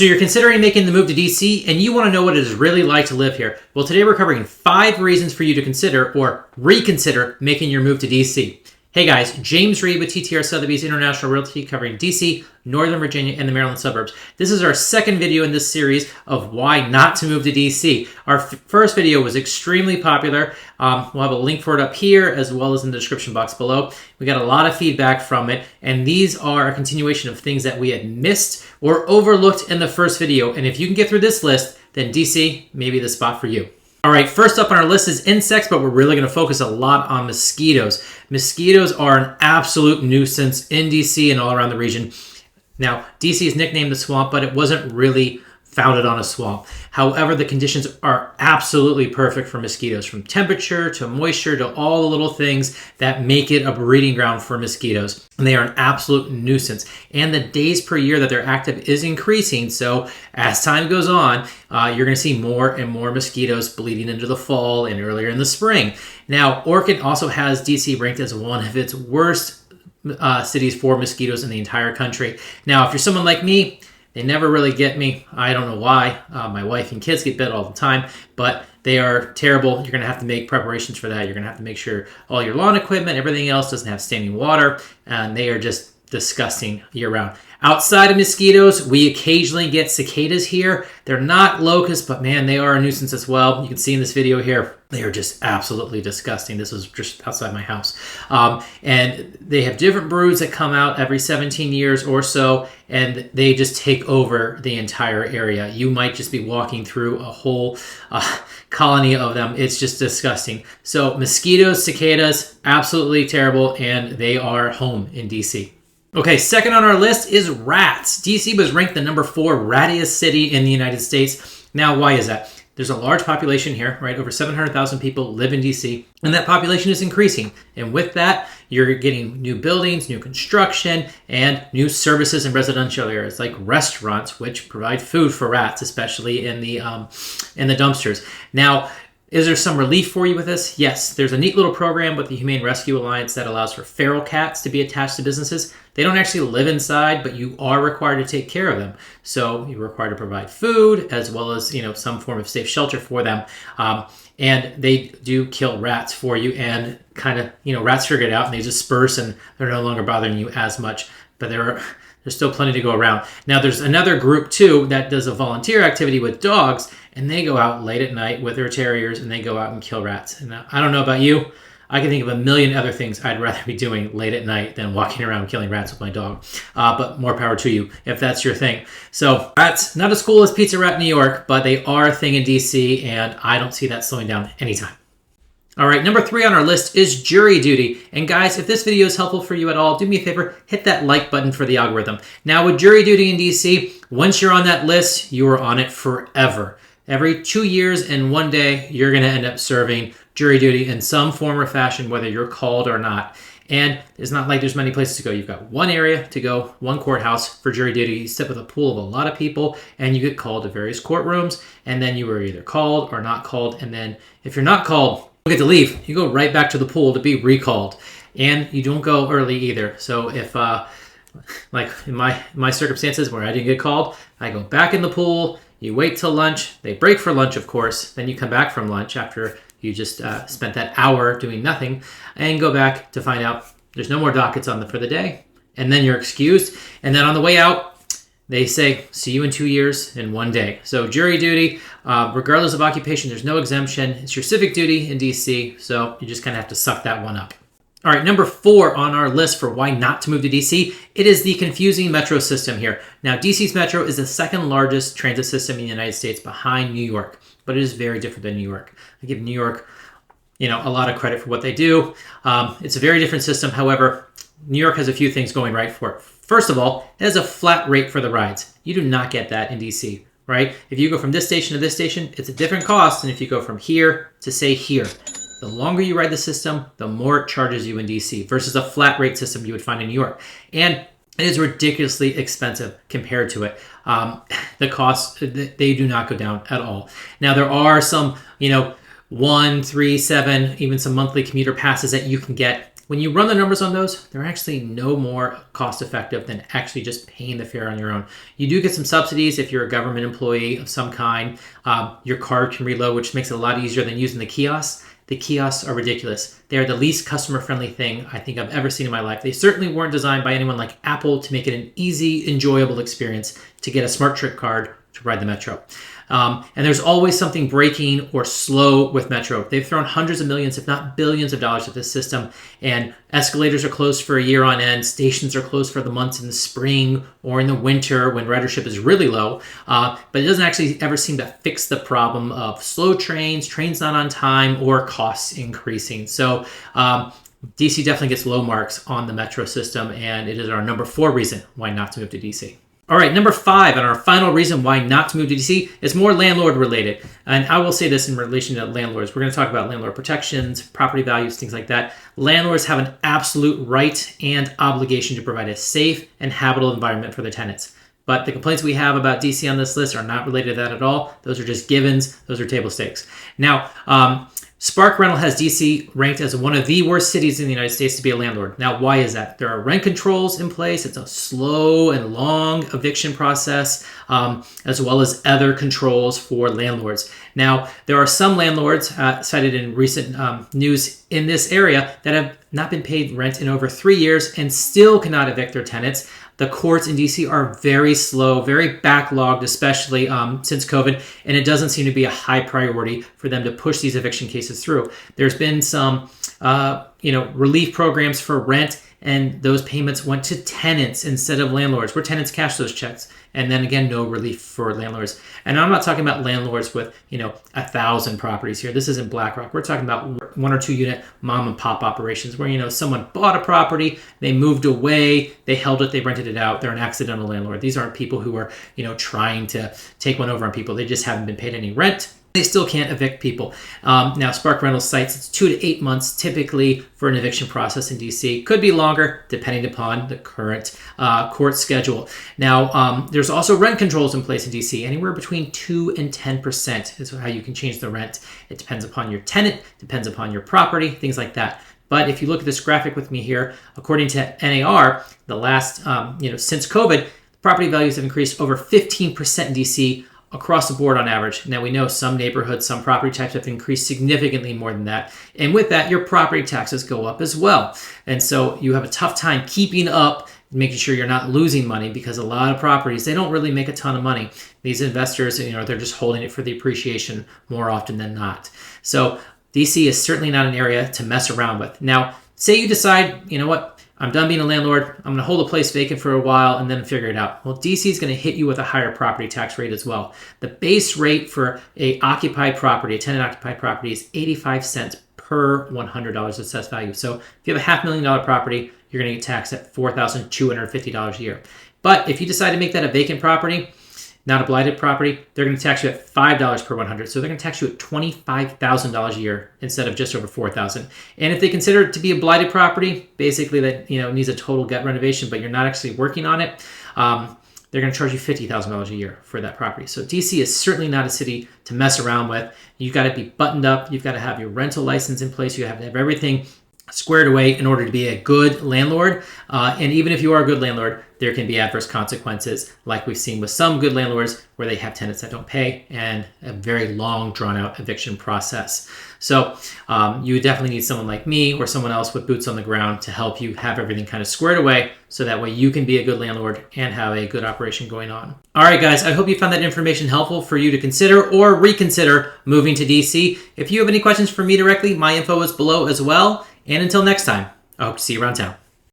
So you're considering making the move to DC and you want to know what it is really like to live here. Well, today we're covering 5 reasons for you to consider or reconsider making your move to DC. Hey guys, James Reed with TTR Sotheby's International Realty covering DC, Northern Virginia, and the Maryland suburbs. This is our second video in this series of why not to move to DC. Our first video was extremely popular. We'll have a link for it up here as well as in the description box below. We got a lot of feedback from it, and these are a continuation of things that we had missed or overlooked in the first video. And if you can get through this list, then DC may be the spot for you. All right, first up on our list is insects, but we're really going to focus a lot on mosquitoes. Mosquitoes are an absolute nuisance in DC and all around the region. Now, DC is nicknamed the swamp, but it wasn't really founded on a swamp. However, the conditions are absolutely perfect for mosquitoes, from temperature to moisture to all the little things that make it a breeding ground for mosquitoes. And they are an absolute nuisance. And the days per year that they're active is increasing. So as time goes on, you're going to see more and more mosquitoes bleeding into the fall and earlier in the spring. Now, Orchid also has DC ranked as one of its worst cities for mosquitoes in the entire country. Now, if you're someone like me, they never really get me. I don't know why. My wife and kids get bit all the time, but they are terrible. You're going to have to make preparations for that. You're going to have to make sure all your lawn equipment, everything else doesn't have standing water, and they are just disgusting year-round. Outside of mosquitoes, we occasionally get cicadas here. They're not locusts, but man, they are a nuisance as well. You can see in this video here, they are just absolutely disgusting. This was just outside my house. And they have different broods that come out every 17 years or so, and they just take over the entire area. You might just be walking through a whole colony of them. It's just disgusting. So mosquitoes, cicadas, absolutely terrible, and they are home in DC. Okay, second on our list is rats. DC was ranked the number 4 rattiest city in the United States. Now, why is that? There's a large population here, right? Over 700,000 people live in DC, and that population is increasing. And with that, you're getting new buildings, new construction, and new services in residential areas like restaurants, which provide food for rats, especially in the dumpsters. Now, is there some relief for you with this? Yes, there's a neat little program with the Humane Rescue Alliance that allows for feral cats to be attached to businesses. They don't actually live inside, but you are required to take care of them. So you're required to provide food as well as, some form of safe shelter for them. And they do kill rats for you, and kind of, rats figure it out and they disperse and they're no longer bothering you as much. But there's still plenty to go around. Now, there's another group, too, that does a volunteer activity with dogs, and they go out late at night with their terriers, and they go out and kill rats. And I don't know about you. I can think of a million other things I'd rather be doing late at night than walking around killing rats with my dog. But more power to you if that's your thing. So rats, not as cool as Pizza Rat New York, but they are a thing in DC, and I don't see that slowing down anytime. All right, number 3 on our list is jury duty. And guys, if this video is helpful for you at all, do me a favor, hit that like button for the algorithm. Now with jury duty in DC, once you're on that list, you are on it forever. Every 2 years and 1 day, you're going to end up serving jury duty in some form or fashion, whether you're called or not. And it's not like there's many places to go. You've got one area to go, one courthouse for jury duty. You sit with a pool of a lot of people, and you get called to various courtrooms, and then you are either called or not called. And then if you're not called, you get to leave. You go right back to the pool to be recalled. And you don't go early either. So if, like in my circumstances where I didn't get called, I go back in the pool. You wait till lunch. They break for lunch, of course. Then you come back from lunch after you just spent that hour doing nothing, and go back to find out there's no more dockets for the day. And then you're excused. And then on the way out, they say, see you in 2 years and 1 day. So jury duty, regardless of occupation, there's no exemption. It's your civic duty in DC, so you just kind of have to suck that one up. All right, number 4 on our list for why not to move to DC, it is the confusing metro system here. Now, DC's metro is the second largest transit system in the United States behind New York, but it is very different than New York. I give New York, a lot of credit for what they do. It's a very different system. However, New York has a few things going right for it. First of all, it has a flat rate for the rides. You do not get that in DC, right? If you go from this station to this station, it's a different cost than if you go from here to, say, here. The longer you ride the system, the more it charges you in DC versus a flat rate system you would find in New York. And it is ridiculously expensive compared to it. The costs, they do not go down at all. Now, there are some, 1, 3, 7, even some monthly commuter passes that you can get when you run the numbers on those, they're actually no more cost effective than actually just paying the fare on your own. You do get some subsidies if you're a government employee of some kind. Your card can reload, which makes it a lot easier than using the kiosks. The kiosks are ridiculous. They are the least customer-friendly thing I think I've ever seen in my life. They certainly weren't designed by anyone like Apple to make it an easy, enjoyable experience to get a smart trip card to ride the Metro. And there's always something breaking or slow with Metro. They've thrown hundreds of millions, if not billions of dollars at this system, and escalators are closed for a year on end. Stations are closed for the months in the spring or in the winter when ridership is really low. But it doesn't actually ever seem to fix the problem of slow trains, trains not on time, or costs increasing. So DC definitely gets low marks on the Metro system, and it is our number 4 reason why not to move to DC. All right, number 5, and our final reason why not to move to DC is more landlord related. And I will say this in relation to landlords. We're going to talk about landlord protections, property values, things like that. Landlords have an absolute right and obligation to provide a safe and habitable environment for their tenants. But the complaints we have about DC on this list are not related to that at all. Those are just givens. Those are table stakes. Now, Spark Rental has DC ranked as one of the worst cities in the United States to be a landlord. Now, why is that? There are rent controls in place. It's a slow and long eviction process, as well as other controls for landlords. Now, there are some landlords cited in recent news in this area that have not been paid rent in over 3 years and still cannot evict their tenants. The courts in DC are very slow, very backlogged, especially since COVID, and it doesn't seem to be a high priority for them to push these eviction cases through. There's been some, relief programs for rent, and those payments went to tenants instead of landlords, where tenants cash those checks. And then again, no relief for landlords. And I'm not talking about landlords with, 1,000 properties here. This isn't BlackRock. We're talking about 1 or 2 unit mom and pop operations where, someone bought a property, they moved away, they held it, they rented it out. They're an accidental landlord. These aren't people who are, trying to take one over on people. They just haven't been paid any rent. They still can't evict people. Now, Spark Rental cites it's 2 to 8 months typically for an eviction process in DC. Could be longer depending upon the current court schedule. Now, there's also rent controls in place in DC. Anywhere between 2 and 10% is how you can change the rent. It depends upon your tenant, depends upon your property, things like that. But if you look at this graphic with me here, according to NAR, the last, since COVID, property values have increased over 15% in DC across the board on average. Now, we know some neighborhoods, some property types have increased significantly more than that. And with that, your property taxes go up as well. And so you have a tough time keeping up, making sure you're not losing money, because a lot of properties, they don't really make a ton of money. These investors, they're just holding it for the appreciation more often than not. So DC is certainly not an area to mess around with. Now, say you decide, I'm done being a landlord. I'm going to hold a place vacant for a while and then figure it out. Well, DC is going to hit you with a higher property tax rate as well. The base rate for a occupied property, a tenant-occupied property, is 85 cents per $100 of assessed value. So if you have a $500,000 property, you're going to get taxed at $4,250 a year. But if you decide to make that a vacant property, not a blighted property, they're going to tax you at $5 per 100. So they're going to tax you at $25,000 a year instead of just over $4,000. And if they consider it to be a blighted property, basically that needs a total gut renovation, but you're not actually working on it, they're going to charge you $50,000 a year for that property. So DC is certainly not a city to mess around with. You've got to be buttoned up. You've got to have your rental license in place. You have to have everything squared away in order to be a good landlord. And even if you are a good landlord, there can be adverse consequences, like we've seen with some good landlords where they have tenants that don't pay and a very long, drawn-out eviction process. So you would definitely need someone like me or someone else with boots on the ground to help you have everything kind of squared away, so that way you can be a good landlord and have a good operation going on. All right, guys, I hope you found that information helpful for you to consider or reconsider moving to DC. If you have any questions for me directly, my info is below as well. And until next time, I hope to see you around town.